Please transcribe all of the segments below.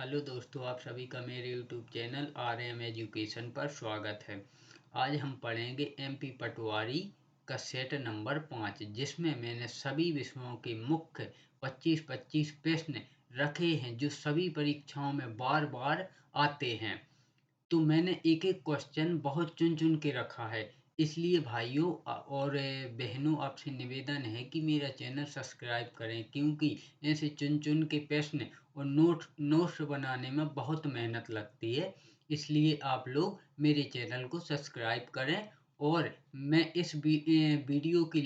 Hello दोस्तों, आप सभी का मेरे यूट्यूब चैनल RM एजुकेशन पर स्वागत है। आज हम पढ़ेंगे MP पटवारी का सेट नंबर 5, जिसमें मैंने सभी विषयों के मुख्य 25-25 प्रश्न रखे हैं जो सभी परीक्षाओं में बार बार आते हैं। तो मैंने एक एक क्वेश्चन बहुत चुन चुन के रखा है। इसलिए भाइयों और बहनों, आपसे निवेदन है कि मेरा चैनल सब्सक्राइब करें, क्योंकि ऐसे चुन चुन के प्रश्न और नोट्स बनाने में बहुत मेहनत लगती है। इसलिए आप लोग मेरे चैनल को सब्सक्राइब करें। और मैं इस वीडियो की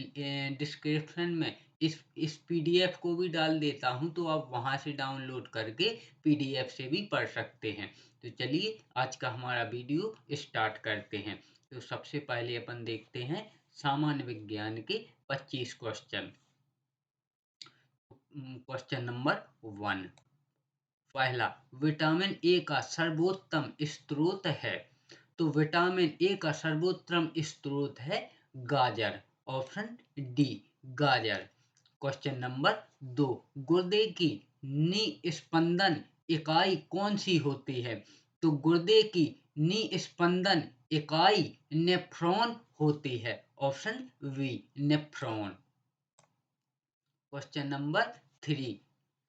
डिस्क्रिप्शन में इस PDF को भी डाल देता हूं, तो आप वहां से डाउनलोड करके PDF से भी पढ़ सकते हैं। तो चलिए आज का हमारा वीडियो स्टार्ट करते हैं। तो सबसे पहले अपन देखते हैं सामान्य विज्ञान के 25 क्वेश्चन। क्वेश्चन नंबर 1, पहला, विटामिन ए का सर्वोत्तम स्रोत है। तो विटामिन ए का सर्वोत्तम स्रोत है गाजर, ऑप्शन डी गाजर। क्वेश्चन नंबर 2, गुर्दे की निस्पंदन इकाई कौन सी होती है। तो गुर्दे की निस्पंदन इकाई नेफ्रॉन होती है, option B nephron. Question number 3,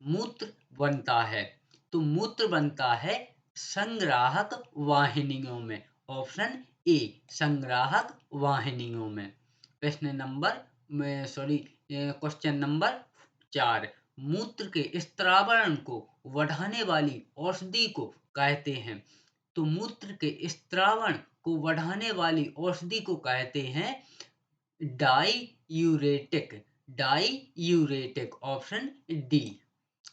मूत्र बनता है। तो मूत्र बनता है संग्राहक वाहिनियों में, ऑप्शन ए संग्राहक वाहिनियों में। प्रश्न नंबर क्वेश्चन नंबर 4, मूत्र के स्त्रावण को बढ़ाने वाली औषधि को कहते हैं। तो मूत्र के स्त्रावण को बढ़ाने वाली औषधि को कहते हैं diuretic, option D.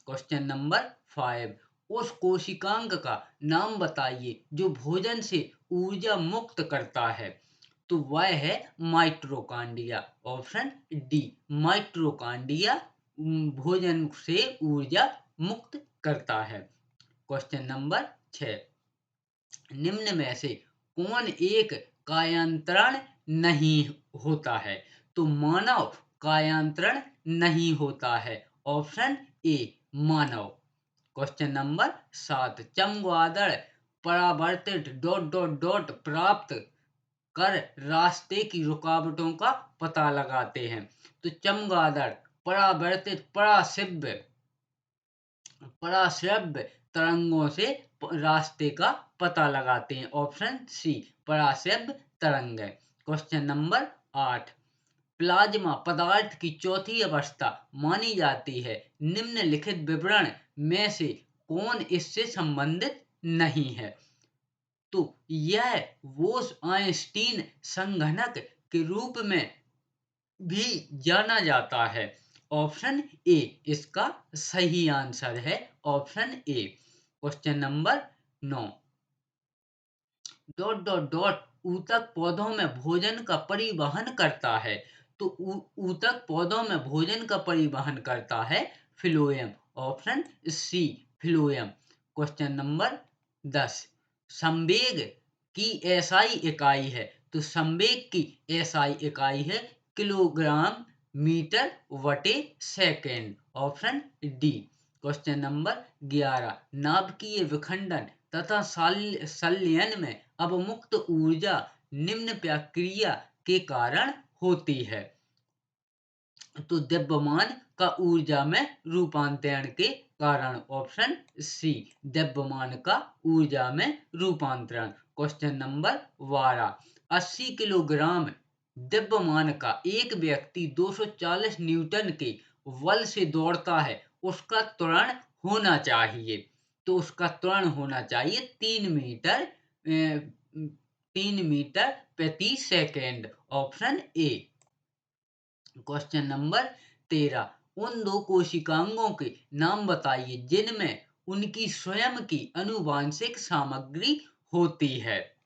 Question number 5, उस कोशिकांग का नाम बताइए जो भोजन से ऊर्जा मुक्त करता है। तो वह है माइटोकॉन्ड्रिया, ऑप्शन डी माइटोकॉन्ड्रिया भोजन से ऊर्जा मुक्त करता है। क्वेश्चन नंबर 6, निम्न में से कौन एक कायांतरण नहीं होता है। तो मानव कायांतरण नहीं होता है, ऑप्शन ए मानव। क्वेश्चन नंबर 7, चमगादड़ परावर्तित प्राप्त कर रास्ते की रुकावटों का पता लगाते हैं। तो चमगादड़ परावर्तित पराश्रव्य तरंगों से रास्ते का पता लगाते हैं, ऑप्शन सी पराश्रव्य तरंग। क्वेश्चन नंबर 8, प्लाज्मा पदार्थ की चौथी अवस्था मानी जाती है। निम्नलिखित विवरण में से कौन इससे संबंधित नहीं है। तो यह बोस-आइंस्टीन संघनक के रूप में भी जाना जाता है, ऑप्शन ए इसका सही आंसर है, ऑप्शन ए। क्वेश्चन नंबर 9, ऊतक पौधों में भोजन का परिवहन करता है। तो ऊतक पौधों में भोजन का परिवहन करता है phloem, option C phloem. Question number 10, संवेग की एसआई इकाई है। तो संवेग की एसआई इकाई है किलोग्राम मीटर वटे second, option D. Question number 11, नाभिकीय विखंडन तथा संलयन में अवमुक्त ऊर्जा निम्न प्रक्रिया के कारण होती है। तो द्रव्यमान का ऊर्जा में रूपांतरण के कारण, ऑप्शन सी द्रव्यमान का ऊर्जा में रूपांतरण। क्वेश्चन नंबर 12, 80 किलोग्राम द्रव्यमान का एक व्यक्ति 240 न्यूटन के बल से दौड़ता है, उसका त्वरण होना चाहिए। तो उसका त्वरण होना चाहिए 3 मीटर प्रति second, option A. Question number 13, उन दो कोशिकांगों के नाम बताइए जिनमें उनकी स्वयं की आनुवांशिक सामग्री होती है।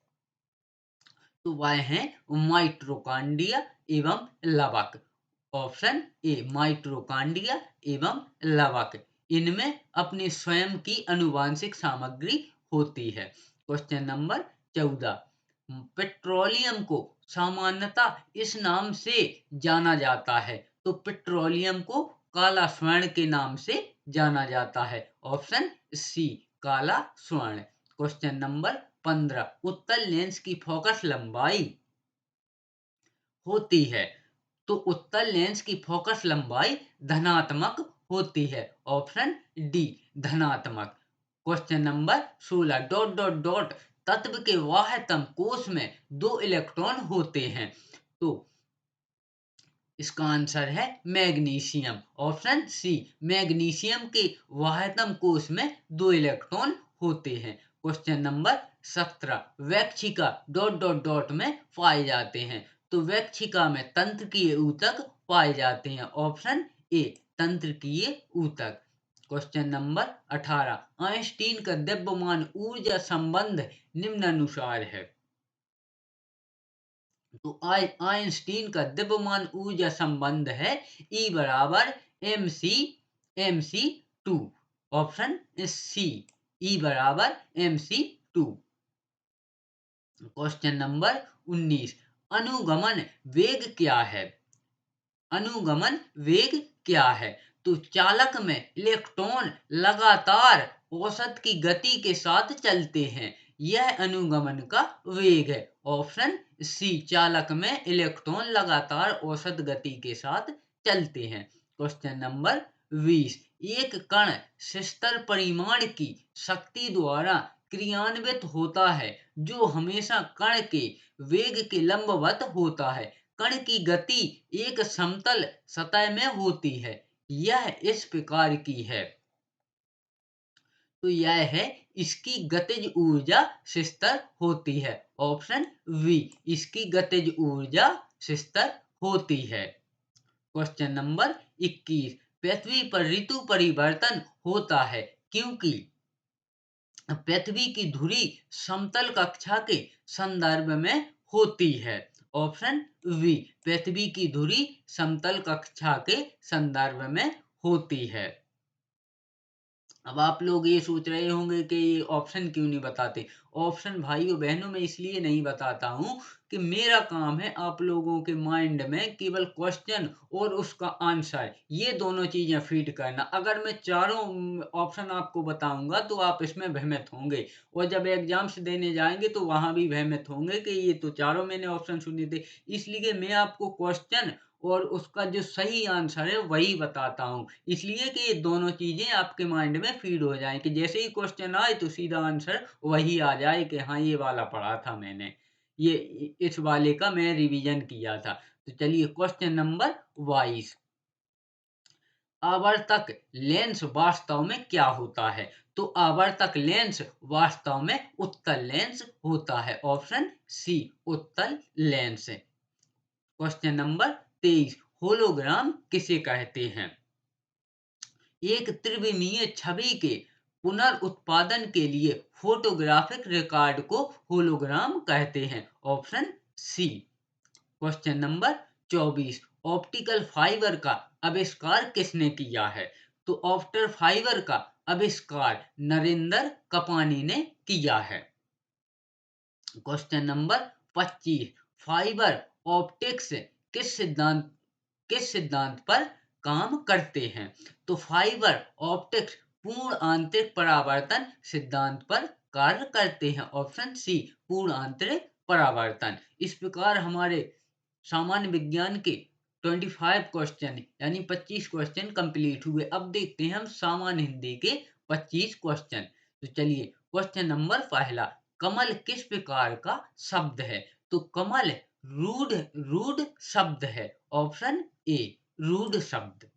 तो वह हैं माइटोकॉन्ड्रिया एवं लवक, ऑप्शन ए माइटोकॉन्ड्रिया एवं लवक। इनमें अपनी स्वयं की आनुवांशिक सामग्री होती है। क्वेश्चन नंबर 14, पेट्रोलियम को सामान्यतः इस नाम से जाना जाता है। तो पेट्रोलियम को काला स्वर्ण के नाम से जाना जाता है, ऑप्शन सी काला स्वर्ण। क्वेश्चन नंबर 15, उत्तल लेंस की फोकस लंबाई होती है। तो उत्तल लेंस की फोकस लंबाई धनात्मक होती है। ऑप्शन डी धनात्मक। Question number 16, dot dot dot तत्व के बाह्यतम कोश में 2 इलेक्ट्रॉन होते हैं। तो इसका आंसर है मैग्नीशियम। ऑप्शन सी, मैग्नीशियम के बाह्यतम कोश में 2 इलेक्ट्रॉन होते हैं। क्वेश्चन नंबर 17, वैक्षिका डॉट डॉट डॉट में पाए जाते हैं। तो वैक्षिका में तंत्रिकीय ऊतक पाए जाते हैं। ऑप्शन ए तंत्रिकीय ऊतक। क्वेश्चन नंबर 18, आइंस्टीन का द्रव्यमान ऊर्जा संबंध निम्नानुसार है। तो आइंस्टीन का द्रव्यमान ऊर्जा संबंध है E बराबर mc2। ऑप्शन सी, E बराबर mc2। क्वेश्चन नंबर 19, अनुगमन वेग क्या है? अनुगमन वेग क्या है? तो चालक में इलेक्ट्रॉन लगातार औसत की गति के साथ चलते हैं, यह अनुगमन का वेग है। ऑप्शन सी, चालक में इलेक्ट्रॉन लगातार औसत गति के साथ चलते हैं। क्वेश्चन नंबर 20, एक कण शिस्तर परिमाण की शक्ति द्वारा क्रियान्वित होता है जो हमेशा कण के वेग के लंबवत होता है। कण की गति एक समतल सतह में होती है, यह इस प्रकार की है। तो यह है इसकी गतिज ऊर्जा शिस्तर होती है। ऑप्शन बी, इसकी गतिज ऊर्जा शिस्तर होती है। क्वेश्चन नंबर 21, पृथ्वी पर ऋतु परिवर्तन होता है क्योंकि पृथ्वी की धुरी समतल कक्षा के संदर्भ में होती है। ऑप्शन बी, पृथ्वी की धुरी समतल कक्षा के संदर्भ में होती है। अब आप लोग ये सोच रहे होंगे कि ये ऑप्शन क्यों नहीं बताते। ऑप्शन भाइयों बहनों मैं इसलिए नहीं बताता हूँ कि मेरा काम है आप लोगों के माइंड में केवल क्वेश्चन और उसका आंसर, ये दोनों चीजें फीड करना। अगर मैं चारों ऑप्शन आपको बताऊंगा तो आप इसमें भ्रमित होंगे, और जब एग्जाम्स देने जाएंगे तो वहां भी भ्रमित होंगे कि ये तो चारों मैंने ऑप्शन सुने थे। इसलिए मैं आपको क्वेश्चन और उसका जो सही आंसर है वही बताता हूँ, इसलिए कि ये दोनों चीजें आपके माइंड में फीड हो जाएं कि जैसे ही क्वेश्चन आए तो सीधा आंसर वही आ जाए कि हाँ ये वाला पढ़ा था मैंने, ये इस वाले का मैं रिवीजन किया था। तो चलिए क्वेश्चन नंबर 22, आवर्तक लेंस वास्तव में क्या होता है? तो आवर्तक लेंस वास्तव में उत्तल लेंस होता है। ऑप्शन सी, उत्तल लेंस। क्वेश्चन नंबर 23, होलोग्राम किसे कहते हैं? एक त्रिविमीय छवि के पुनर्उत्पादन के लिए फोटोग्राफिक रिकॉर्ड को होलोग्राम कहते हैं। Option C. Question number 24, optical fibre का आविष्कार किसने किया है? तो ऑप्टर फाइबर का आविष्कार नरेंद्र कपानी ने किया है। क्वेश्चन नंबर 25, फाइबर ऑप्टिक्स किस सिद्धांत पर काम करते हैं? तो फाइबर ऑप्टिक्स पूर्ण आंतरिक परावर्तन सिद्धांत पर कार्य करते हैं। ऑप्शन सी, पूर्ण आंतरिक परावर्तन। इस प्रकार हमारे सामान्य विज्ञान के 25 क्वेश्चन यानी 25 क्वेश्चन कंप्लीट हुए। अब देखते हैं हम सामान्य हिंदी के 25 क्वेश्चन। तो चलिए क्वेश्चन नंबर पहला, कमल किस प्रकार का शब्द है? तो कमल रूढ़ रूढ़ शब्द है। ऑप्शन ए, रूढ़ शब्द।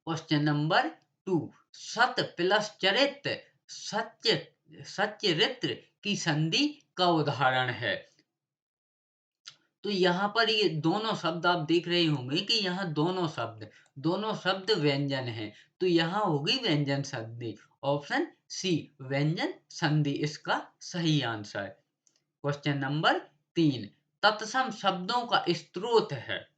क्वेश्चन नंबर 2, सत प्लस चरित सत्य सच्चरित्र की संधि का उदाहरण है। तो यहाँ पर ये दोनों शब्द आप देख रहे होंगे कि यहाँ दोनों शब्द व्यंजन हैं, तो यहाँ होगी व्यंजन संधि। ऑप्शन सी, व्यंजन संधि इसका सही आंसर। क्वेश्चन नंबर 3, तत्सम शब्दों का स्रोत है।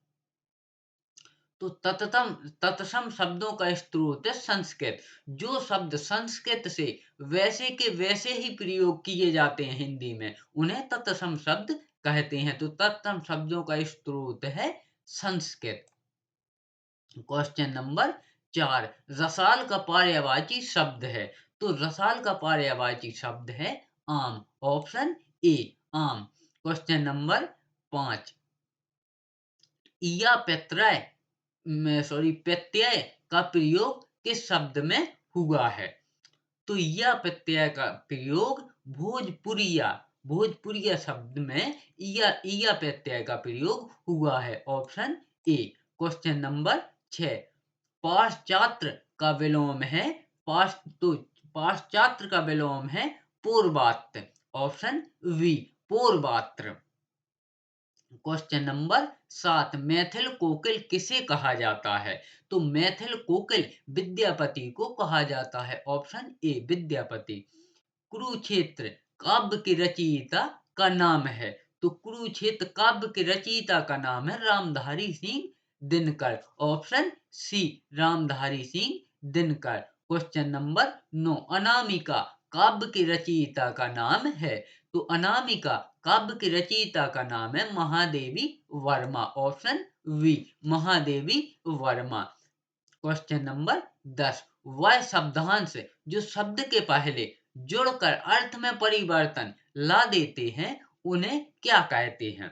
तो तत्सम शब्दों का स्रोत है संस्कृत। जो शब्द संस्कृत से वैसे के वैसे ही प्रयोग किए जाते हैं हिंदी में, उन्हें तत्सम शब्द कहते हैं। तो तत्सम शब्दों का स्रोत है संस्कृत। क्वेश्चन नंबर 4, रसाल का पर्यायवाची शब्द है। तो रसाल का पर्यायवाची शब्द है आम। ऑप्शन ए आम। क्वेश्चन नंबर 5, ईया प्रत्यय का प्रयोग किस शब्द में हुआ है? तो यह प्रत्यय का प्रयोग भोजपुरिया भोजपुरिया शब्द में ईया प्रत्यय का प्रयोग हुआ है। Option A. क्वेश्चन नंबर 6, पाश्चात्य का विलोम है पाश्चात्य का विलोम है पूर्वात्य। ऑप्शन बी पूर्वात्र। क्वेश्चन नंबर 7, मैथिल कोकिल किसे कहा जाता है? तो मैथिल कोकिल विद्यापति को कहा जाता है। ऑप्शन ए विद्यापति। कुरुक्षेत्र काव्य की रचयिता का नाम है? तो कुरुक्षेत्र काव्य के रचयिता का नाम है Ramdhari Singh Dinkar. Option C Ramdhari Singh Dinkar. Question number 9, Anamika काव्य की रचयिता का नाम है? तो अनामिका काव्य की रचयिता का नाम है Mahadevi Verma. Option B Mahadevi Verma. Question number 10, वह शब्दांश जो शब्द के पहले जुड़कर अर्थ में परिवर्तन ला देते हैं उन्हें क्या कहते हैं?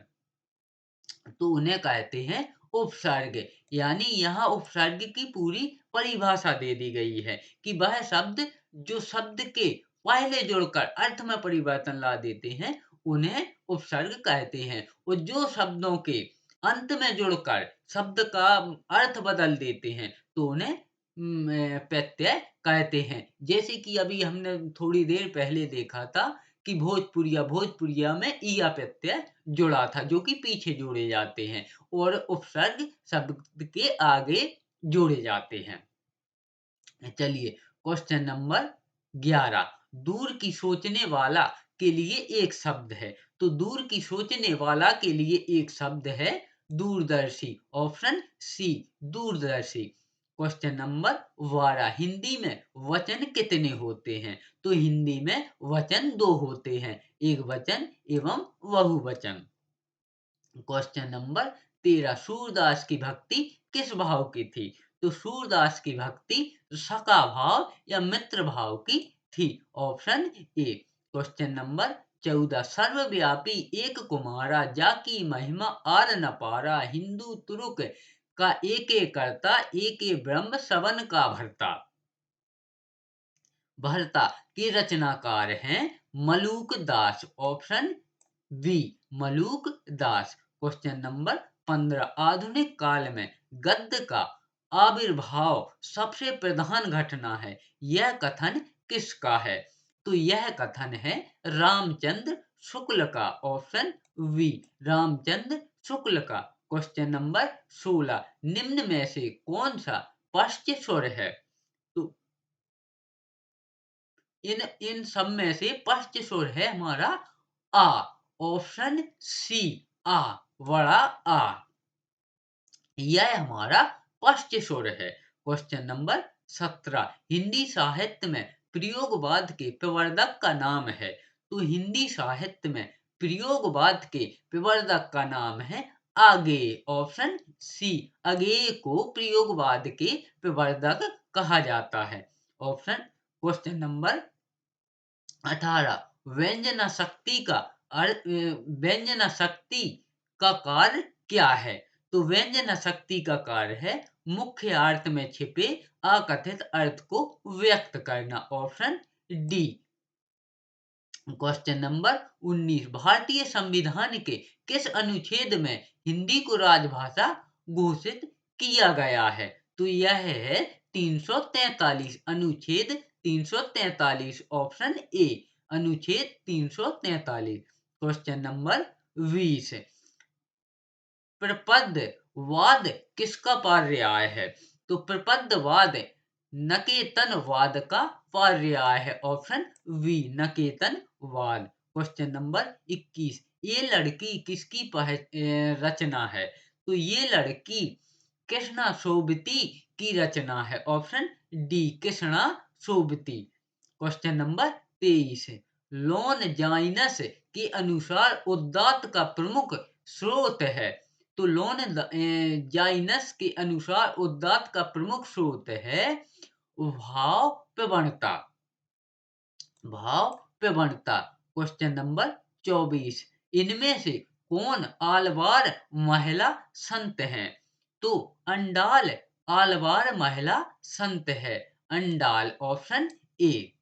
तो उन्हें कहते हैं उपसर्ग। यानी यहाँ उपसर्ग की पूरी परिभाषा दे दी गई है कि वह शब्द जो शब्द के पहले जुड़कर अर्थ में परिवर्तन ला देते हैं उन्हें उपसर्ग कहते हैं, और जो शब्दों के अंत में जुड़कर शब्द का अर्थ बदल देते हैं तो उन्हें प्रत्यय कहते हैं। जैसे कि अभी हमने थोड़ी देर पहले देखा था कि भोजपुरिया में ईया प्रत्यय जुड़ा था, जो कि पीछे जोड़े जाते हैं और उपसर्ग शब्द के आगे जोड़े जाते हैं। चलिए क्वेश्चन नंबर 11, दूर की सोचने वाला के लिए एक शब्द है? तो दूर की सोचने वाला के लिए एक शब्द है दूरदर्शी। ऑप्शन सी दूरदर्शी। क्वेश्चन नंबर 12, हिंदी में वचन कितने होते हैं? तो हिंदी में वचन 2 होते हैं, एक वचन एवं बहुवचन। क्वेश्चन नंबर 13, सूरदास की भक्ति किस भाव की थी? तो सूरदास की भक्ति सखा भाव या मित्र भाव की थी। Option A. क्वेश्चन नंबर 14, सर्वव्यापी एक कुमारा जाकी महिमा आर न पारा हिंदू तुरुक का एक करता एक ब्रह्म सबन का भरता। भरता के रचनाकार हैं मलूक दास। ऑप्शन बी मलूक दास। क्वेश्चन नंबर 15, आधुनिक काल में गद्य का आविर्भाव सबसे प्रधान घटना है, यह कथन किसका है? तो यह कथन है रामचंद्र शुक्ल का। ऑप्शन वी रामचंद्र शुक्ल का। क्वेश्चन नंबर 16, निम्न में से कौन सा पश्च स्वर है? तो इन सब में से पश्च स्वर है हमारा आ। ऑप्शन सी आ बड़ा आ, यह हमारा पश्च स्वर है। क्वेश्चन नंबर 17, हिंदी साहित्य में प्रयोगवाद के प्रवर्तक का नाम है? तो हिंदी साहित्य में प्रयोगवाद के प्रवर्तक का नाम है आगेय। ऑप्शन सी आगेय को प्रयोगवाद के प्रवर्तक कहा जाता है। ऑप्शन क्वेश्चन नंबर 18, व्यंजना शक्ति का कार्य क्या है? तो व्यंजना शक्ति का कार्य है मुख्य अर्थ में छिपे अकथित अर्थ को व्यक्त करना। Option D. क्वेश्चन नंबर 19, भारतीय संविधान के किस अनुच्छेद में हिंदी को राजभाषा घोषित किया गया है? तो यह है 343, अनुच्छेद 343। ऑप्शन ए अनुच्छेद 343। क्वेश्चन नंबर 20, प्रपदवाद किसका पर्याय है? तो प्रपदवाद नकेतनवाद का पर्याय है। ऑप्शन वी नकेतनवाद। क्वेश्चन नंबर 21, ये लड़की किसकी रचना है? तो ये लड़की कृष्णा सोबती की रचना है। Option D Krishna Sobti. Question number 23, Longinus के अनुसार उदात्त का प्रमुख स्रोत है? तो लोन जाइनस के अनुसार उदात्त का प्रमुख स्रोत है भाव प्रवणता। भाव प्रवणता। क्वेश्चन नंबर 24, इनमें से कौन आलवार महिला संत है? तो अंडाल आलवार महिला संत है। Andal, option A.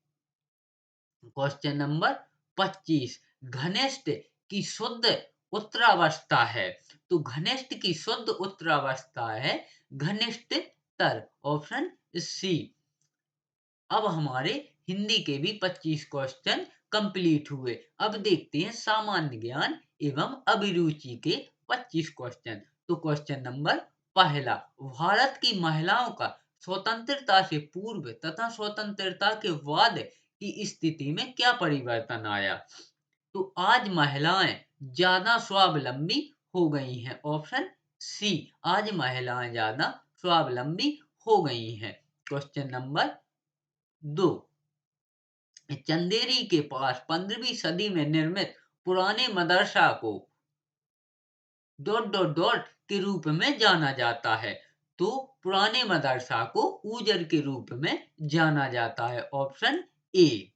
Question number 25, घनिष्ठ की शुद्ध उत्तरावस्था है। तो घनिष्ठ की शुद्ध उत्तरावस्था है घनिष्ठतर, ऑप्शन सी। अब हमारे हिंदी के भी 25 क्वेश्चन कंप्लीट हुए। अब देखते हैं सामान्य ज्ञान एवं अभिरुचि के 25 क्वेश्चन। तो क्वेश्चन नंबर पहला, भारत की महिलाओं का स्वतंत्रता से पूर्व तथा स्वतंत्रता के बाद की स्थिति में क्या परिवर्तन आया? तो आज महिलाएं ज्यादा स्वावलंबी हो गई हैं, ऑप्शन सी। आज महिलाएं ज्यादा स्वावलंबी हो गई हैं। क्वेश्चन नंबर 2, चंदेरी के पास 15वीं सदी में निर्मित पुराने मदरसा को डॉट डॉट डॉट के रूप में जाना जाता है। तो पुराने मदरसा को ऊजर के रूप में जाना जाता है, ऑप्शन ए।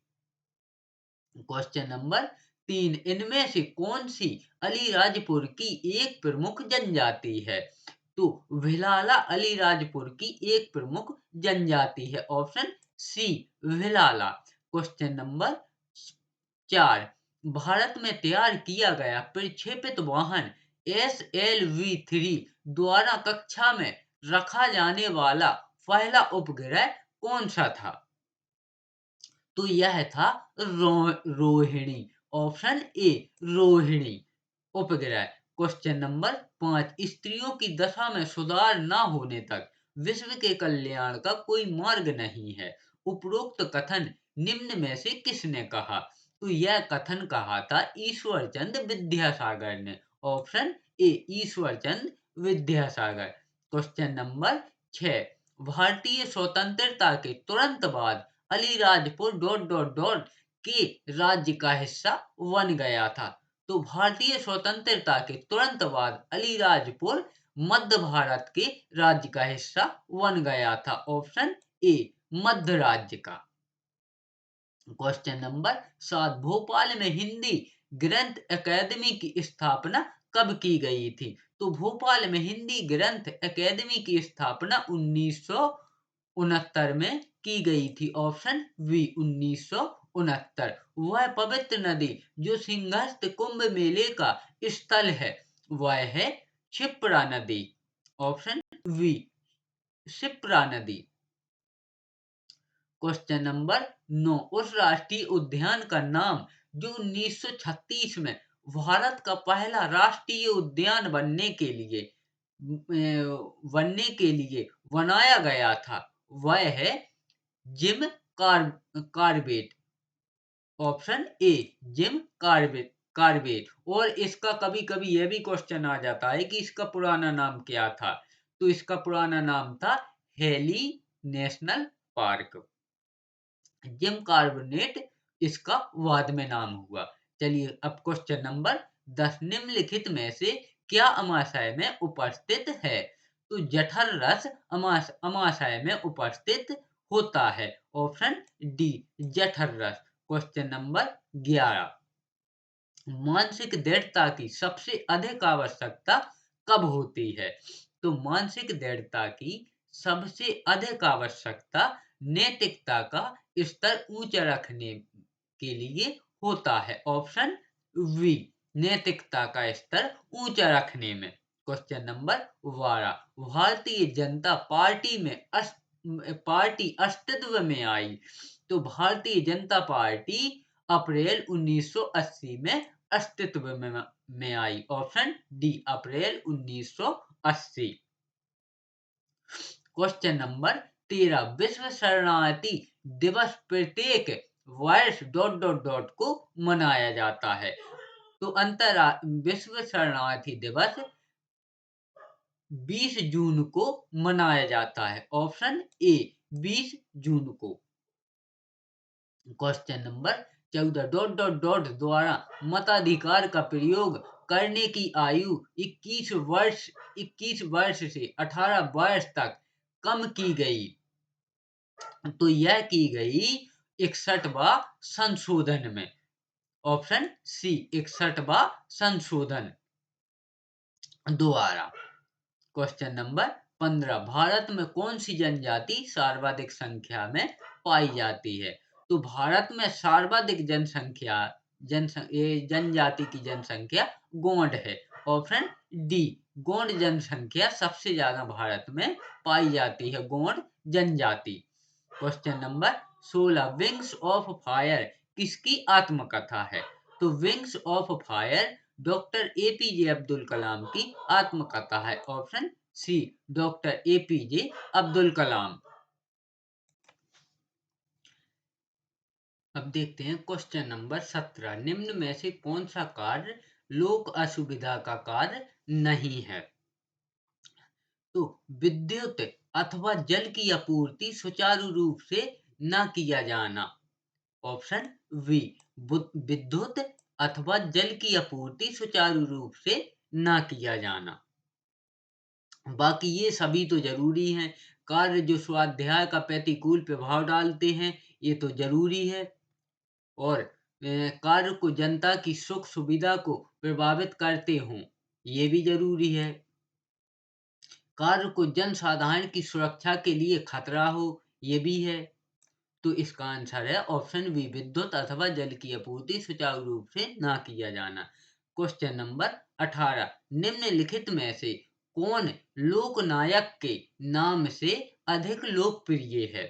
क्वेश्चन नंबर 3, इनमें से कौन सी अलीराजपुर की एक प्रमुख जनजाति है? तो भिलाला अलीराजपुर की एक प्रमुख जनजाति है, option C Bhilala. Question number 4, भारत में तैयार किया गया प्रक्षेपित वाहन SLV-3 द्वारा कक्षा में रखा जाने वाला पहला उपग्रह कौन सा था? तो यह था रोहिणी, ऑप्शन ए रोहिणी उपग्रह। क्वेश्चन नंबर 5, स्त्रियों की दशा में सुधार न होने तक विश्व के कल्याण का कोई मार्ग नहीं है। उपरोक्त कथन निम्न में से किसने कहा? तो यह कथन कहा था ईश्वर चंद विद्यासागर ने, option A Ishwar Chand Vidyasagar. Question number 6, भारतीय स्वतंत्रता के तुरंत बाद अलीराजपुर डॉट डॉट डॉट के राज्य का हिस्सा बन गया था। तो भारतीय स्वतंत्रता के तुरंत बाद अलीराजपुर मध्य भारत के राज्य का हिस्सा बन गया था, ऑप्शन ए मध्य राज्य का। क्वेश्चन नंबर 7, भोपाल में हिंदी ग्रंथ अकादमी की स्थापना कब की गई थी? तो भोपाल में हिंदी ग्रंथ अकादमी की स्थापना 1969 में की गई थी, ऑप्शन बी 1969। वह पवित्र नदी जो सिंहस्थ कुंभ मेले का स्थल है वह है क्षिप्रा नदी, ऑप्शन बी क्षिप्रा नदी। क्वेश्चन नंबर 9, उस राष्ट्रीय उद्यान का नाम जो 1936 में भारत का पहला राष्ट्रीय उद्यान बनने के लिए बनाया गया था वह है Jim Corbett, option A Jim Corbett. और इसका कभी कभी यह भी क्वेश्चन आ जाता है कि इसका पुराना नाम क्या था? तो इसका पुराना नाम था heli national park. Gym carbonate इसका बाद में नाम हुआ। चलिए अब क्वेश्चन नंबर 10, निम्नलिखित में से क्या अमाशय में उपस्थित है? तो जठर रस अमाशय में उपस्थित होता है, ऑप्शन डी जठर रस। क्वेश्चन नंबर 11, मानसिक दृढ़ता की सबसे अधिक आवश्यकता कब होती है? तो मानसिक दृढ़ता की सबसे अधिक आवश्यकता नैतिकता का स्तर ऊंचा रखने के लिए होता है, ऑप्शन वी नैतिकता का स्तर ऊंचा रखने में। Question number 12, Bharatiya Janata party अस्तित्व में आई। तो भारतीय जनता पार्टी अप्रैल 1980 में अस्तित्व में आई, ऑप्शन डी अप्रैल 1980। क्वेश्चन नंबर 13, विश्व शरणार्थी दिवस प्रत्येक वर्ष डॉट डॉट डॉट को मनाया जाता है। तो विश्व शरणार्थी दिवस 20 जून को मनाया जाता है, ऑप्शन ए 20 जून को। Question number 14, dot dot dot द्वारा मताधिकार का प्रयोग करने की आयु 21 वर्ष से 18 वर्ष तक कम की गई। तो यह की गई 61वां संशोधन में। ऑप्शन सी 61वां संशोधन द्वारा। क्वेश्चन नंबर 15, भारत में कौन सी जनजाति सर्वाधिक संख्या में पाई जाती है? तो भारत में सर्वाधिक जनजाति की जनसंख्या गोंड है। ऑप्शन डी, गोंड जनसंख्या सबसे ज्यादा भारत में पाई जाती है, गोंड जनजाति। Question number 16, wings of fire किसकी आत्मकथा है? तो wings of fire doctor APJ Abdul Kalam की आत्मकथा है। Option C, doctor APJ Abdul Kalam. अब देखते हैं क्वेश्चन नंबर 17, निम्न में से कौन सा कार्य लोक असुविधा का कार्य नहीं है? तो विद्युत अथवा जल की आपूर्ति सुचारू रूप से न किया जाना। ऑप्शन बी, विद्युत अथवा जल की आपूर्ति सुचारू रूप से न किया जाना। बाकी ये सभी तो जरूरी हैं। कार्य जो स्वाध्याय का प्रतिकूल प्रभाव डालते हैं ये तो जरूरी है, और कार्य को जनता की सुख सुविधा को प्रभावित करते हों ये भी जरूरी है। कार्य को जन साधारण की सुरक्षा के लिए खतरा हो ये भी है। तो इसका आंसर है ऑप्शन बी, विद्युत अथवा जल की आपूर्ति सुचारू रूप से ना किया जाना। क्वेश्चन नंबर 18, निम्नलिखित में से कौन लोकनायक के नाम से अधिक लोकप्रिय है?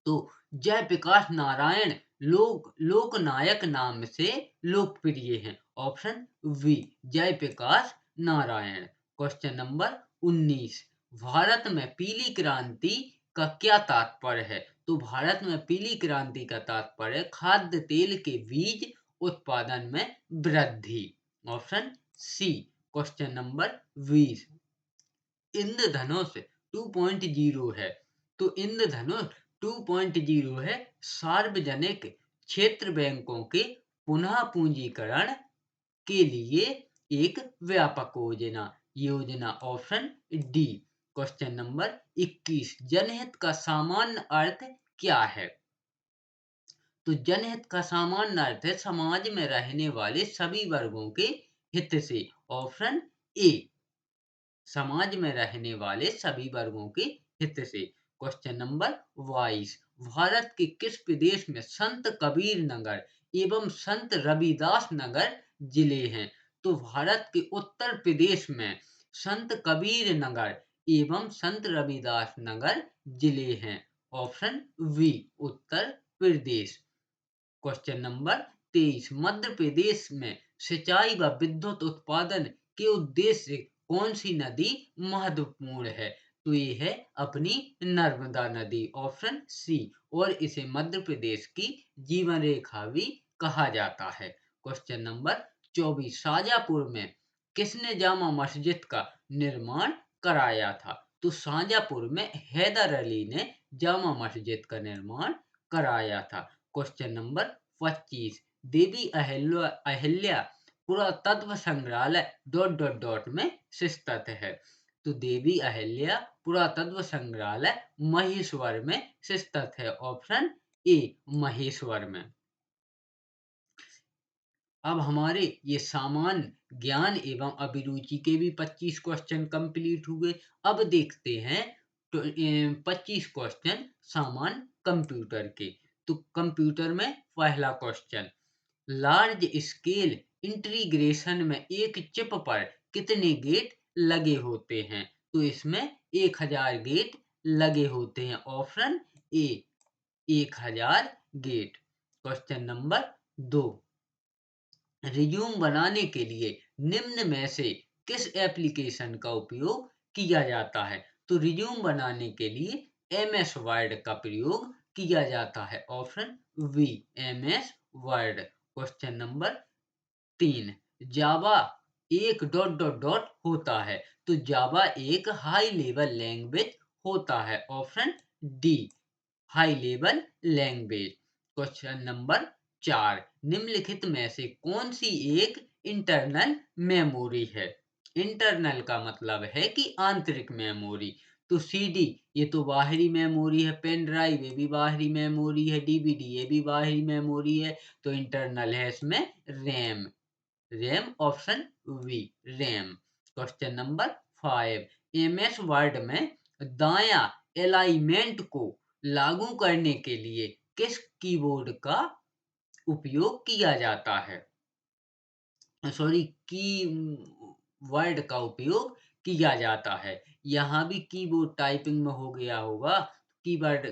तो जयप्रकाश नारायण लोकनायक नाम से लोकप्रिय हैं। Option B, Jayaprakash Narayan. Question number 19, भारत में पीली क्रांति का क्या तात्पर्य है? तो भारत में पीली क्रांति का तात्पर्य खाद्य तेल के बीज उत्पादन में वृद्धि। Option C. Question number 20, Indradhanush 2.0 है। तो इंद्रधनुष 2.0 है सार्वजनिक क्षेत्र बैंकों के पुनः पूंजीकरण के लिए एक व्यापक योजना। Option D. क्वेश्चन नंबर 21, जनहित का सामान्य अर्थ क्या है? तो जनहित का सामान्य अर्थ है समाज में रहने वाले सभी वर्गों के हित से। ऑप्शन ए, समाज में रहने वाले सभी वर्गों के हित से। क्वेश्चन नंबर 22, भारत के किस प्रदेश में संत कबीर नगर एवं संत रविदास नगर जिले हैं? तो भारत के उत्तर प्रदेश में संत कबीर नगर एवं संत रविदास नगर जिले हैं। Option B, Uttar Pradesh. Question number 23, Madhya Pradesh में सिंचाई व विद्युत उत्पादन के उद्देश्य से कौन सी नदी महत्वपूर्ण है? तो ये है अपनी नर्मदा नदी। ऑप्शन सी, और इसे मध्य प्रदेश की जीवन रेखा भी कहा जाता है। क्वेश्चन नंबर 24, शाजापुर में किसने जामा मस्जिद का निर्माण कराया था? तो शाजापुर में हैदर अली ने जामा मस्जिद का निर्माण कराया था। क्वेश्चन नंबर 25, देवी अहिल्या पुरातत्व संग्रहालय में स्थित है। तो देवी अहिल्या पुरातत्व संग्रहालय महेश्वर में स्थित है। ऑप्शन ए, महेश्वर में। अब हमारे ये सामान्य ज्ञान एवं अभिरुचि के भी 25 क्वेश्चन कंप्लीट हुए। अब देखते हैं 25 क्वेश्चन सामान्य कंप्यूटर के। तो कंप्यूटर में पहला क्वेश्चन, लार्ज स्केल इंटीग्रेशन में एक चिप पर कितने गेट लगे होते हैं? तो इसमें 1000 गेट लगे होते हैं। Option A, 1000 gate. Question number 2, resume बनाने के लिए निम्न में से किस एप्लीकेशन का उपयोग किया जाता है? तो रिज्यूम बनाने के लिए एमएस वर्ड का प्रयोग किया जाता है। Option B, MS Word. Question number 3, Java एक डॉट डॉट डॉट होता है। तो जावा एक हाई लेवल लैंग्वेज होता है। Option D, high level language. Question number 4, निम्नलिखित में से कौन सी एक इंटरनल मेमोरी है? इंटरनल का मतलब है कि आंतरिक मेमोरी। तो सीडी ये तो बाहरी मेमोरी है, पेन ड्राइव ये भी बाहरी मेमोरी है, डीवीडी ये भी बाहरी मेमोरी है, तो इंटरनल है इसमें RAM. RAM option V RAM. Question number 5 MS Word में दायां अलाइनमेंट को लागू करने के लिए किस कीबोर्ड का उपयोग किया जाता है? सॉरी की वर्ड का उपयोग किया जाता है। यहाँ भी कीबोर्ड टाइपिंग में हो गया होगा। कीवर्ड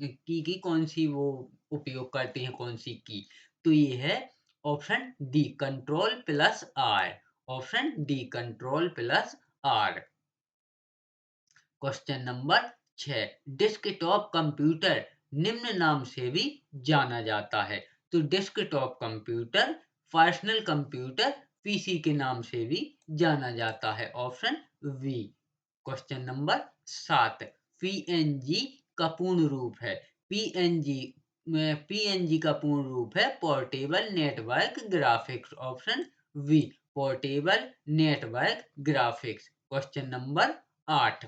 की कौन सी वो उपयोग करते हैं, कौन सी की? तो ये है option D control plus R. Option D control plus R. Question number 6 desktop computer निम्न नाम से भी जाना जाता है। तो desktop computer personal computer PC के नाम से भी जाना जाता है। Option B. Question number 7 PNG का पूर्ण रूप है। पीएनजी पीएनजी का पूर्ण रूप है portable network graphics. Option B portable network graphics. Question number 8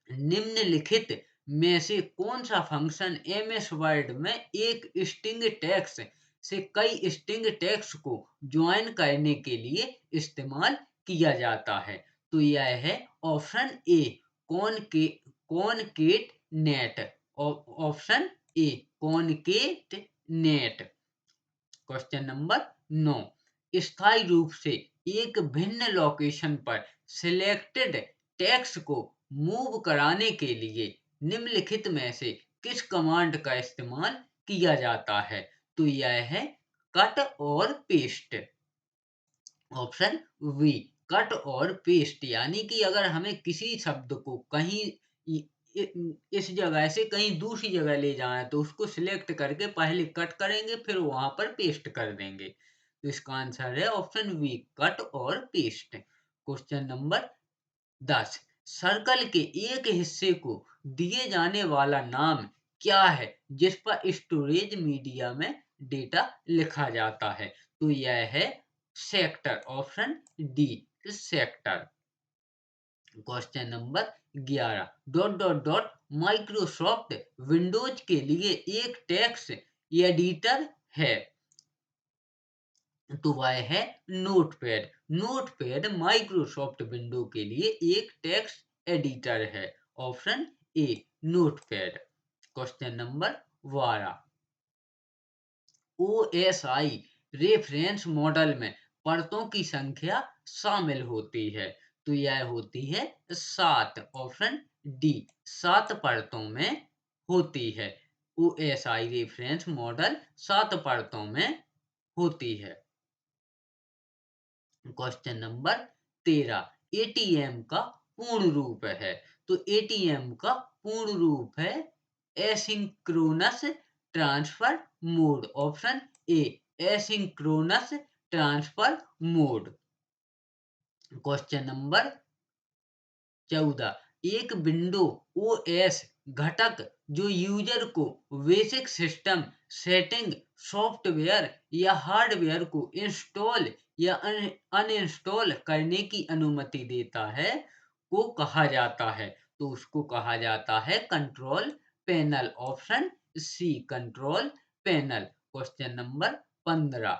निम्नलिखित में से कौन सा फंक्शन एमएस वर्ड में एक स्ट्रिंग टेक्स्ट से कई स्ट्रिंग टेक्स्ट को ज्वाइन करने के लिए इस्तेमाल किया जाता है? तो यह है option A concatenate. Option A concatenate. Question number 9 स्थायी रूप से एक भिन्न लोकेशन पर सिलेक्टेड टेक्स्ट को मूव कराने के लिए निम्नलिखित में से किस कमांड का इस्तेमाल किया जाता है? तो यह है कट और पेस्ट। ऑप्शन वी कट और पेस्ट। यानी कि अगर हमें किसी शब्द को कहीं इस जगह से कहीं दूसरी जगह ले जाना है तो उसको सिलेक्ट करके पहले कट करेंगे फिर वहां पर पेस्ट कर देंगे। तो इसका आंसर है ऑप्शन वी कट और पेस्ट। क्वेश्चन नंबर 10 सर्कल के एक हिस्से को दिए जाने वाला नाम क्या है जिस पर स्टोरेज मीडिया में डेटा लिखा जाता है? तो यह है sector. Option D sector. Question number 11 dot dot dot Microsoft Windows के लिए एक टेक्स्ट एडिटर है। तो वह है नोटपैड। नोटपैड माइक्रोसॉफ्ट विंडो के लिए एक टेक्स्ट एडिटर है। ऑप्शन ए notepad. Question number 12 OSI reference model में परतों की संख्या शामिल होती है। तो यह होती है 7। ऑप्शन डी 7 परतों में होती है। ओएसआई रेफरेंस मॉडल 7 परतों में होती है। क्वेश्चन नंबर 13 एटीएम का पूर्ण रूप है। तो एटीएम का पूर्ण रूप है asynchronous transfer mode. Option A asynchronous transfer mode. Question number 14 एक विंडो ओएस घटक जो यूजर को बेसिक सिस्टम सेटिंग सॉफ्टवेयर या हार्डवेयर को इंस्टॉल या अनइंस्टॉल करने की अनुमति देता है को कहा जाता है? तो उसको कहा जाता है control panel. Option C control panel. Question number 15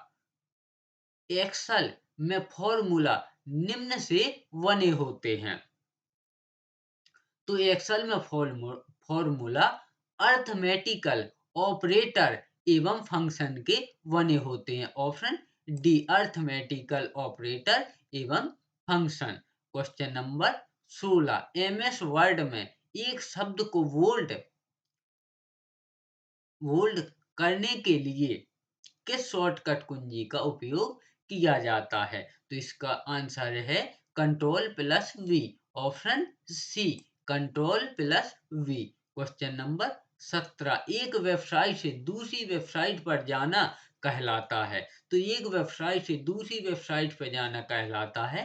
Excel में फॉर्मूला निम्न से बने होते हैं। तो एक्सेल में फॉर्मूला अर्थमेटिकल ऑपरेटर एवं फंक्शन के बने होते हैं। ऑप्शन डी अर्थमेटिकल ऑपरेटर एवं function. Question number 16 MS Word में एक शब्द को बोल्ड करने के लिए किस शॉर्टकट कुंजी का उपयोग किया जाता है? तो इसका आंसर है control plus V. Option C control plus V. Question number 17 एक वेबसाइट से दूसरी वेबसाइट पर जाना कहलाता है। तो एक वेबसाइट से दूसरी वेबसाइट पर जाना कहलाता है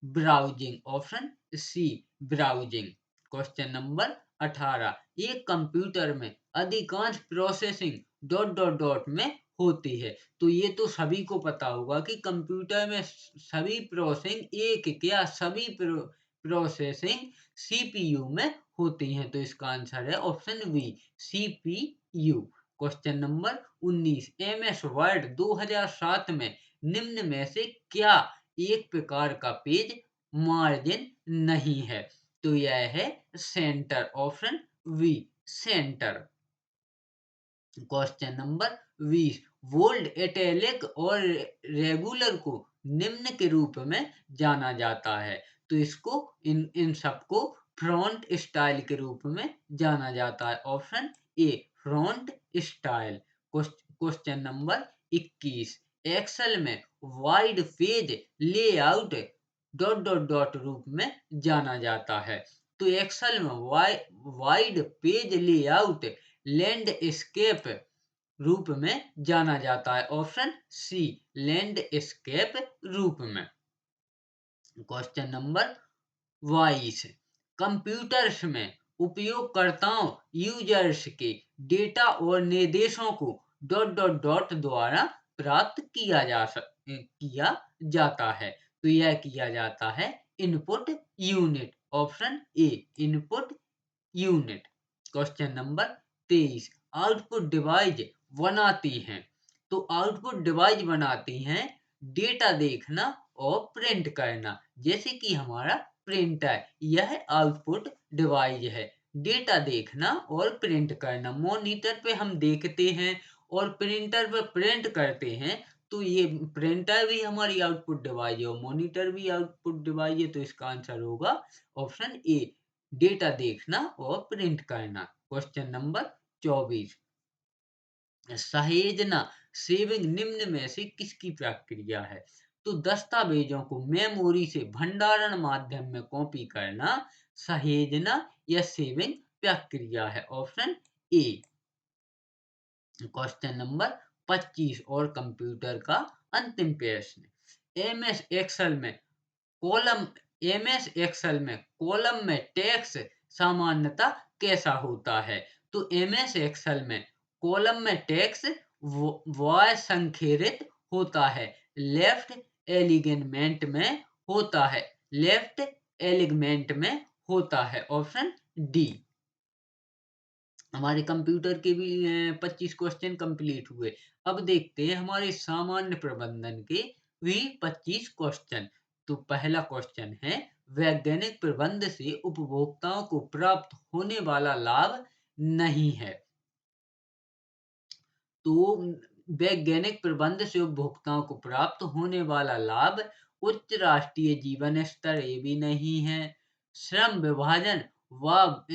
browsing. Option C browsing. Question number 18 एक कंप्यूटर में अधिकांश प्रोसेसिंग डॉट डॉट डॉट में होती है। तो ये तो सभी को पता होगा कि कंप्यूटर में सभी प्रोसेसिंग एक क्या सभी प्रोसेसिंग सीपीयू में होती हैं। तो इसका आंसर है option B, CPU. Question number 19, MS Word 2007 में निम्न में से क्या एक प्रकार का पेज मार्जिन नहीं है? तो यह है centre, option B, centre. Question number 20, bold, italic और रेगुलर को निम्न के रूप में जाना जाता है। तो इसको इन सबको फ्रंट स्टाइल के रूप में जाना जाता है। Option A, font style. Question number 21, Excel में wide page layout dot dot dot रूप में जाना जाता है। तो एक्सेल में वाइड पेज लेआउट लैंडस्केप रूप में जाना जाता है। ऑप्शन सी, लैंडस्केप रूप में। क्वेश्चन नंबर 22, कंप्यूटर्स में उपयोगकर्ताओं यूजर्स के डेटा और निर्देशों को डॉट डॉट डॉट द्वारा प्राप्त किया जाता है। तो यह किया जाता है input unit. Option A, input unit. Question number 23, output device बनाती हैं। तो आउटपुट डिवाइस बनाती हैं डेटा देखना और प्रिंट करना। जैसे कि हमारा प्रिंटर, यह आउटपुट डिवाइस है। डेटा देखना और प्रिंट करना, मॉनिटर पे हम देखते हैं और प्रिंटर पे प्रिंट करते हैं। तो ये प्रिंटर भी हमारी आउटपुट डिवाइस है और मॉनिटर भी आउटपुट डिवाइस है। तो इसका आंसर होगा ऑप्शन ए, डेटा देखना और प्रिंट करना। क्वेश्चन नंबर 24, सहेजना सेविंग निम्न में से किसकी प्रक्रिया है? तो दस्तावेजों को मेमोरी से भंडारण माध्यम में कॉपी करना सहेजना या सेविंग प्रक्रिया है। Option A. क्वेश्चन नंबर 25 और कंप्यूटर का अंतिम प्रश्न, एमएस एक्सेल में कॉलम एमएस एक्सेल में कॉलम में टेक्स्ट सामान्यता कैसा होता है? तो एमएस एक्सेल में कॉलम में टेक्स्ट संखेरित होता है, लेफ्ट एलिगमेंट में होता है, लेफ्ट एलिगमेंट में होता है। Option D. हमारे कंप्यूटर के भी 25 क्वेश्चन कंप्लीट हुए। अब देखते हैं हमारे सामान्य प्रबंधन के भी 25 क्वेश्चन। तो पहला क्वेश्चन है, वैज्ञानिक प्रबंध से उपभोक्ताओं को प्राप्त होने वाला लाभ नहीं है। तो वैज्ञानिक प्रबंध से उपभोक्ताओं को प्राप्त होने वाला लाभ उच्च राष्ट्रीय जीवन स्तर, ये भी नहीं है। श्रम विभाजन व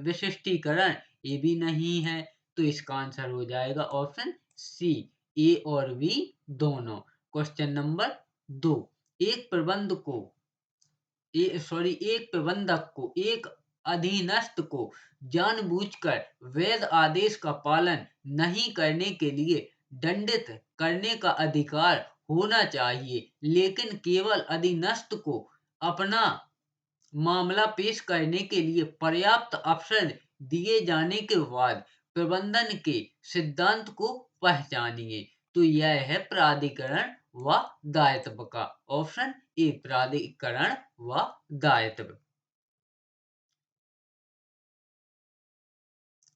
विशिष्टीकरण, ये भी नहीं है। तो इसका आंसर हो जाएगा ऑप्शन सी, ए और बी दोनों। क्वेश्चन नंबर 2, एक एक प्रबंधक को एक अधीनस्थ को जानबूझकर वैध आदेश का पालन नहीं करने के लिए दंडित करने का अधिकार होना चाहिए, लेकिन केवल अधीनस्थ को अपना मामला पेश करने के लिए पर्याप्त अवसर दिए जाने के बाद प्रबंधन के सिद्धांत को पहचानिए। तो यह है प्राधिकरण व दायित्व का। ऑप्शन ए, प्राधिकरण व दायित्व।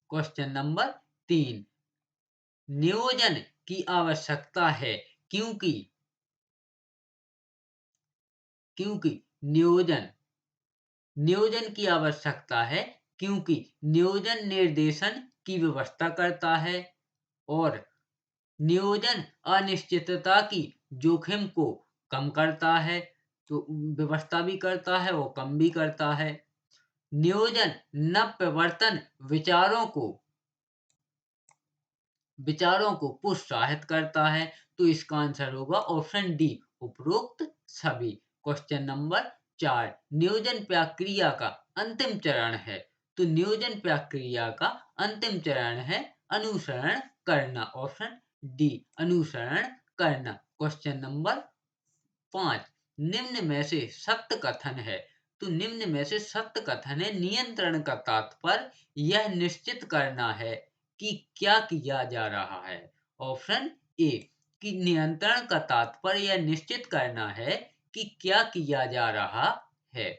क्वेश्चन नंबर 3, नियोजन की आवश्यकता है क्योंकि क्योंकि नियोजन नियोजन की आवश्यकता है क्योंकि नियोजन निर्देशन की व्यवस्था करता है और नियोजन अनिश्चितता की जोखिम को कम करता है। तो व्यवस्था भी करता है और कम भी करता है। नियोजन नवप्रवर्तन विचारों को प्रोत्साहित करता है। तो इसका आंसर होगा ऑप्शन डी, उपरोक्त सभी। क्वेश्चन नंबर 4, नियोजन प्रक्रिया का अंतिम चरण है। तो नियोजन प्रक्रिया का अंतिम चरण है अनुसरण करना। ऑप्शन डी, अनुसरण करना। क्वेश्चन नंबर 5, निम्न में से सत्य कथन है। तो निम्न में से सत्य कथन है, नियंत्रण का तात्पर्य यह निश्चित करना है कि क्या किया जा रहा है। ऑप्शन ए, कि नियंत्रण का तात्पर्य यह निश्चित करना है कि क्या किया जा रहा है।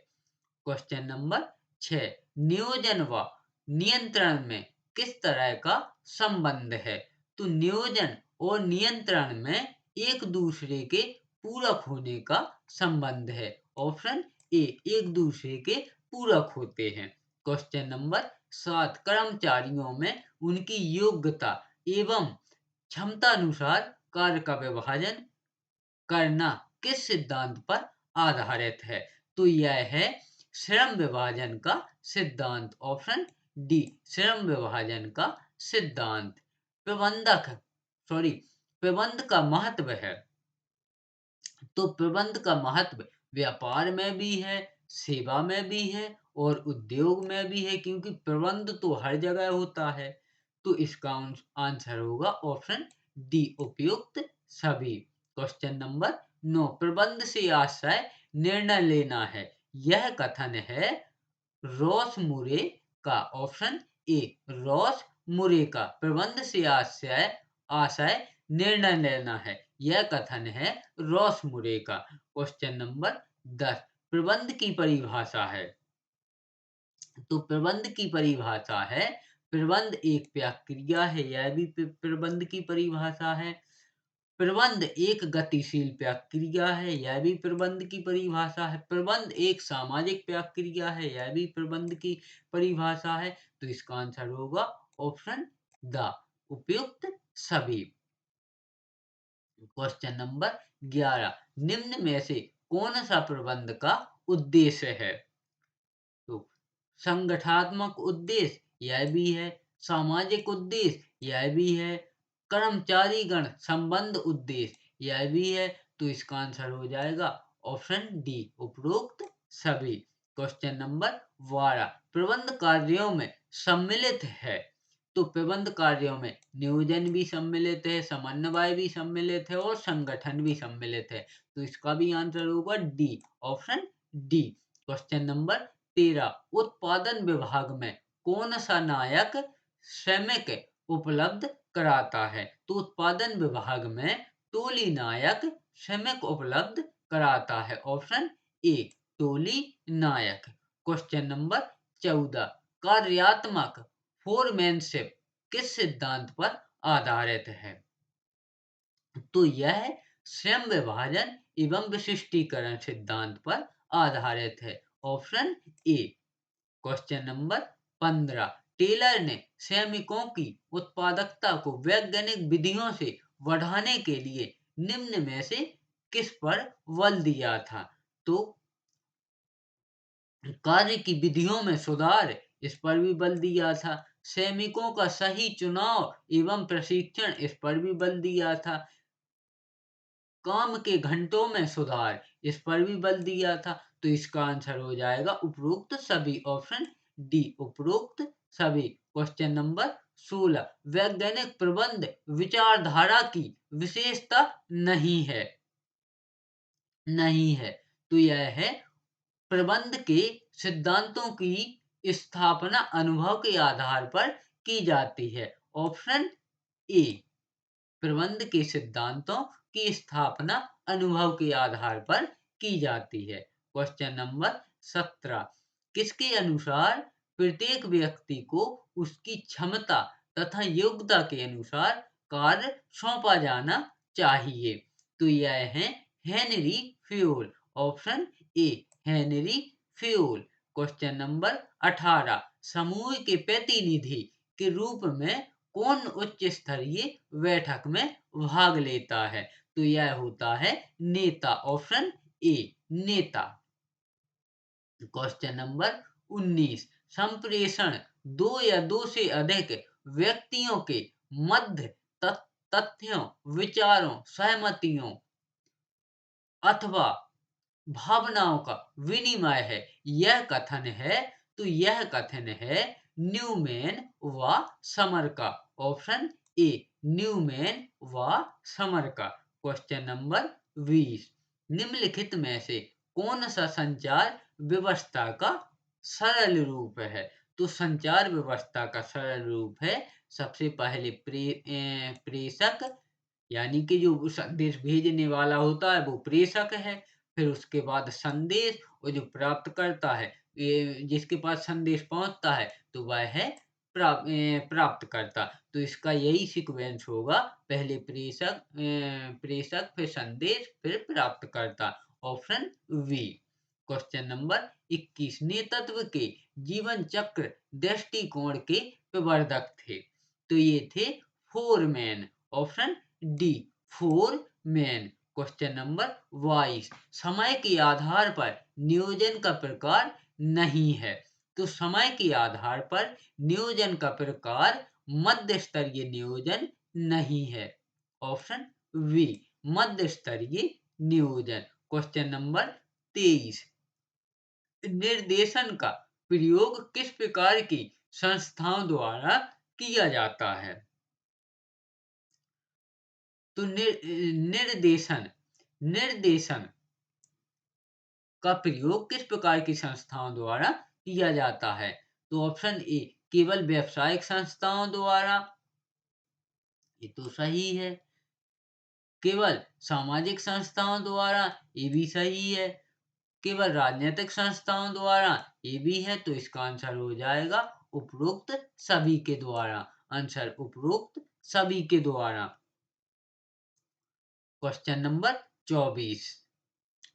क्वेश्चन नंबर 6, नियोजन व नियंत्रण में किस तरह का संबंध है? तो नियोजन और नियंत्रण में एक दूसरे के पूरक होने का संबंध है। ऑप्शन ए, एक दूसरे के पूरक होते हैं। क्वेश्चन नंबर 7, कर्मचारियों में उनकी योग्यता एवं क्षमता अनुसार कार्य का विभाजन करना किस सिद्धांत पर आधारित है? तो यह है श्रम विभाजन का सिद्धांत। ऑप्शन डी, श्रम विभाजन का सिद्धांत। प्रबंध का महत्व है। तो प्रबंध का महत्व व्यापार में भी है, सेवा में भी है और उद्योग में भी है, क्योंकि प्रबंध तो हर जगह होता है। तो इसका आंसर होगा ऑप्शन डी, उपयुक्त सभी। क्वेश्चन नंबर 9, प्रबंध से आशय निर्णय लेना है, यह कथन है रॉस मुरे का। ऑप्शन ए, रॉस मुरे का। प्रबंध से आशय निर्णय लेना है, यह कथन है रॉस मुरे का। क्वेश्चन नंबर 10, प्रबंध की परिभाषा है। तो प्रबंध की परिभाषा है, प्रबंध एक प्रक्रिया है, यह भी प्रबंध की परिभाषा है। प्रबंध एक गतिशील प्रक्रिया है, यह भी प्रबंध की परिभाषा है। प्रबंध एक सामाजिक प्रक्रिया है, यह भी प्रबंध की परिभाषा है। तो इसका आंसर होगा ऑप्शन द, उपयुक्त सभी। क्वेश्चन नंबर 11, निम्न में से कौन सा प्रबंध का उद्देश्य है? तो संगठनात्मक उद्देश्य, यह भी है। सामाजिक उद्देश्य, यह भी है। कर्मचारीगण संबंध उद्देश्य, यह भी है। तो इसका आंसर हो जाएगा ऑप्शन डी, उपरोक्त सभी। क्वेश्चन नंबर 12, प्रबंध कार्यों में सम्मिलित है। तो प्रबंध कार्यों में नियोजन भी सम्मिलित है, समन्वय भी सम्मिलित है और संगठन भी सम्मिलित है। तो इसका भी आंसर होगा D, option D. Question number 13, उत्पादन विभाग में कौन सा नायक श्रमिक उपलब्ध कराता है? तो उत्पादन विभाग में टोली नायक श्रमिक उपलब्ध कराता है। ऑप्शन ए, टोली नायक। क्वेश्चन नंबर 14, कार्यात्मक फोरमैनशिप किस सिद्धांत पर आधारित है? तो यह श्रम विभाजन एवं विशिष्टीकरण सिद्धांत पर आधारित है। Option A. Question number 15, Taylor ने श्रमिकों की उत्पादकता को वैज्ञानिक विधियों से बढ़ाने के लिए निम्न में से किस पर बल दिया था? तो कार्य की विधियों में सुधार, इस पर भी बल दिया था। श्रमिकों का सही चुनाव एवं प्रशिक्षण, इस पर भी बल दिया था। काम के घंटों में सुधार, इस पर भी बल दिया था। तो इसका आंसर हो जाएगा उपरोक्त सभी। ऑप्शन डी, उपरोक्त सभी। क्वेश्चन नंबर 16, वैज्ञानिक प्रबंध विचारधारा की विशेषता नहीं है। नहीं है, तो यह है प्रबंध के सिद्धांतों की स्थापना अनुभव के आधार पर की जाती है। ऑप्शन ए, प्रबंध के सिद्धांतों की स्थापना अनुभव के आधार पर की जाती है। क्वेश्चन नंबर 17, किसके अनुसार प्रत्येक व्यक्ति को उसकी क्षमता तथा योग्यता के अनुसार कार्य सौंपा जाना चाहिए? तो यह है Henry fuel. Option A, Henry fuel. Question number 18, समूह के प्रतिनिधि के रूप में कौन उच्च स्तरीय बैठक में भाग लेता है? तो यह होता है नेता। ऑप्शन ए, नेता। क्वेश्चन नंबर 19, संप्रेषण दो या दो से अधिक व्यक्तियों के मध्य तथ्यों, विचारों, सहमतियों अथवा भावनाओं का विनिमय है, यह कथन है। तो यह कथन है न्यूमैन व समर का। ऑप्शन ए, न्यूमैन व समर का। क्वेश्चन नंबर 20, निम्नलिखित में से कौन सा संचार व्यवस्था का सरल रूप है? तो संचार व्यवस्था का सरल रूप है, सबसे पहले प्रेषक, यानी कि जो संदेश भेजने वाला होता है वो प्रेषक है। फिर उसके बाद संदेश, और जो प्राप्त करता है जिसके पास संदेश पहुंचता है तो वह है प्राप्तकर्ता। तो इसका यही सीक्वेंस होगा, पहले प्रेषक फिर संदेश फिर प्राप्तकर्ता। Option B. क्वेश्चन नंबर 21, नेतृत्व के जीवन चक्र दृष्टिकोण के प्रवर्तक थे। तो ये थे foreman. Option D, foreman. Question number 22, समय के आधार पर नियोजन का प्रकार नहीं है। तो समय के आधार पर नियोजन का प्रकार मध्य स्तरीय नियोजन नहीं है। ऑप्शन बी, मध्य स्तरीय नियोजन। क्वेश्चन नंबर 23, निर्देशन का प्रयोग किस प्रकार की संस्थाओं द्वारा किया जाता है। तो निर्देशन निर्देशन का प्रयोग किस प्रकार की संस्थाओं द्वारा किया जाता है। तो ऑप्शन ए, केवल व्यावसायिक संस्थाओं द्वारा, ये तो सही है। केवल सामाजिक संस्थाओं द्वारा, ये भी सही है। केवल राजनीतिक संस्थाओं द्वारा, ये भी है। तो इसका आंसर हो जाएगा उपरोक्त सभी के द्वारा। आंसर उपरोक्त सभी के द्वारा। क्वेश्चन नंबर 24,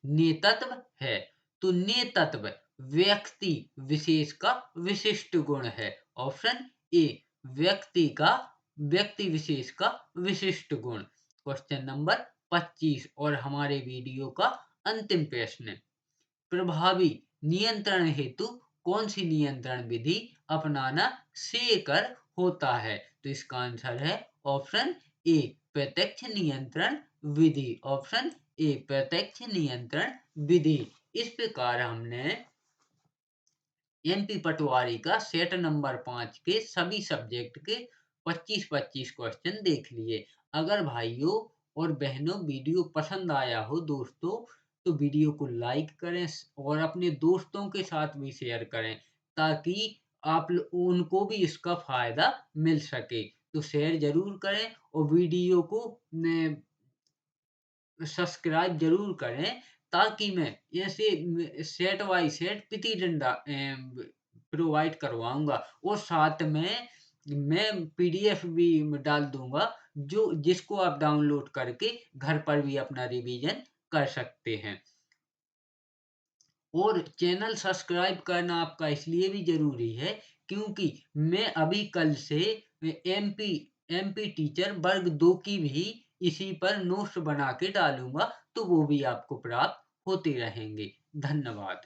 नेतृत्व है। तो नेतृत्व व्यक्ति विशेष का विशिष्ट गुण है। ऑप्शन ए, व्यक्ति विशेष का विशिष्ट गुण। क्वेश्चन नंबर 25 और हमारे वीडियो का अंतिम प्रश्न, प्रभावी नियंत्रण हेतु कौन सी नियंत्रण विधि अपनाना श्रेयस्कर होता है। तो इसका आंसर है ऑप्शन ए, प्रत्यक्ष नियंत्रण विधि। ऑप्शन ए, प्रत्यक्ष नियंत्रण विधि। इस प्रकार हमने एमपी पटवारी का सेट नंबर 5 के सभी सब्जेक्ट के 25-25 क्वेश्चन देख लिए। अगर भाइयों और बहनों वीडियो पसंद आया हो दोस्तों, तो वीडियो को लाइक करें और अपने दोस्तों के साथ भी शेयर करें, ताकि उनको भी इसका फायदा मिल सके। तो शेयर जरूर करें और वीडियो को सब्सक्राइब जरूर करें, ताकि मैं ऐसे सेट बाय सेट प्रतिदिन प्रोवाइड करवाऊंगा। और साथ में मैं पीडीएफ भी डाल दूंगा, जिसको आप डाउनलोड करके घर पर भी अपना रिवीजन कर सकते हैं। और चैनल सब्सक्राइब करना आपका इसलिए भी जरूरी है, क्योंकि मैं अभी कल से एमपी एमपी टीचर वर्ग 2 की भी इसी पर नोट्स बना के डालूंगा, तो वो भी आपको प्राप्त होते रहेंगे। धन्यवाद।